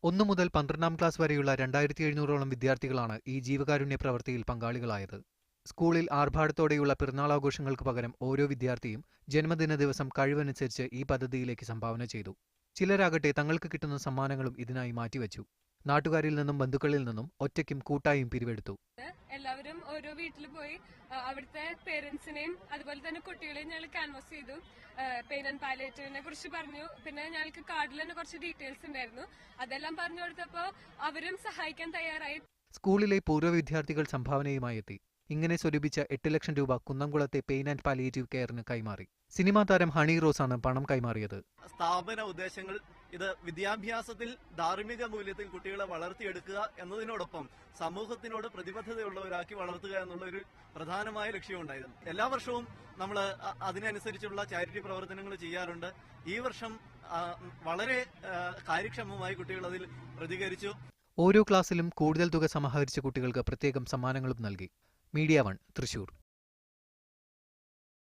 1 മുതൽ 12ാം ക്ലാസ് വരെയുള്ള 2700ഓളം വിദ്യാർത്ഥികളാണ് ഈ ജീവകാരുണ്യ പ്രവൃത്തിയിൽ പങ്കാളികളായത്. സ്കൂളിൽ ആർഭാടത്തോടെയുള്ള പിറന്നാളാഘോഷങ്ങൾക്ക് പകരം ഓരോ വിദ്യാർത്ഥിയും ജന്മദിന ദിവസം കഴിവനുസരിച്ച് ഈ പദ്ധതിയിലേക്ക് സംഭാവന ചെയ്തു. ചിലരാകട്ടെ തങ്ങൾക്ക് കിട്ടുന്ന സമ്മാനങ്ങളും ഇതിനായി മാറ്റിവെച്ചു. നാട്ടുകാരിൽ നിന്നും ബന്ധുക്കളിൽ നിന്നും ഒറ്റയ്ക്കും കൂട്ടായും പിരിവെടുത്തു. എല്ലാവരും ഓരോ വീട്ടിൽ പോയി അവിടുത്തെ പേരൻസിനെയും അതുപോലെ തന്നെ കുട്ടികളെയും ഞങ്ങൾ ക്യാൻവാസ് ചെയ്തു. പെയിൻ ആൻഡ് പാലിയേറ്റീവിനെ കുറിച്ച് പറഞ്ഞു. പിന്നെ ഞങ്ങൾക്ക് കാർഡിൽ തന്നെ കുറച്ച് ഡീറ്റെയിൽസ് ഉണ്ടായിരുന്നു. അതെല്ലാം പറഞ്ഞു കൊടുത്തപ്പോൾ അവരും സഹായിക്കാൻ തയ്യാറായി. സ്കൂളിലെ പൂർവ്വ വിദ്യാർത്ഥികൾ സംഭാവനയുമായി എത്തി. ഇങ്ങനെ സ്വരൂപിച്ച 8 ലക്ഷം രൂപ കുന്നംകുളത്തെ പെയിൻ ആൻഡ് പാലിയേറ്റീവ് കെയറിന് കൈമാറി. സിനിമാ താരം ഹണി റോസാണ് പണം കൈമാറിയത്. സ്ഥാപന ഉദ്ദേശങ്ങൾ ഇത് വിദ്യാഭ്യാസത്തിൽ ധാർമ്മിക മൂല്യത്തിൽ കുട്ടികളെ വളർത്തിയെടുക്കുക എന്നതിനോടൊപ്പം സമൂഹത്തിനോട് പ്രതിബദ്ധതയുള്ളവരാക്കി വളർത്തുക എന്നുള്ള ഒരു പ്രധാനമായ ലക്ഷ്യമുണ്ടായിരുന്നു. എല്ലാ വർഷവും നമ്മൾ അതിനനുസരിച്ചുള്ള ചാരിറ്റി പ്രവർത്തനങ്ങൾ ചെയ്യാറുണ്ട്. ഈ വർഷം വളരെ കാര്യക്ഷമമായി കുട്ടികൾ അതിൽ പ്രതികരിച്ചു. ഓരോ ക്ലാസ്സിലും കൂടുതൽ തുക സമാഹരിച്ച കുട്ടികൾക്ക് പ്രത്യേകം സമ്മാനങ്ങളും നൽകി. മീഡിയ 1 തൃശൂർ.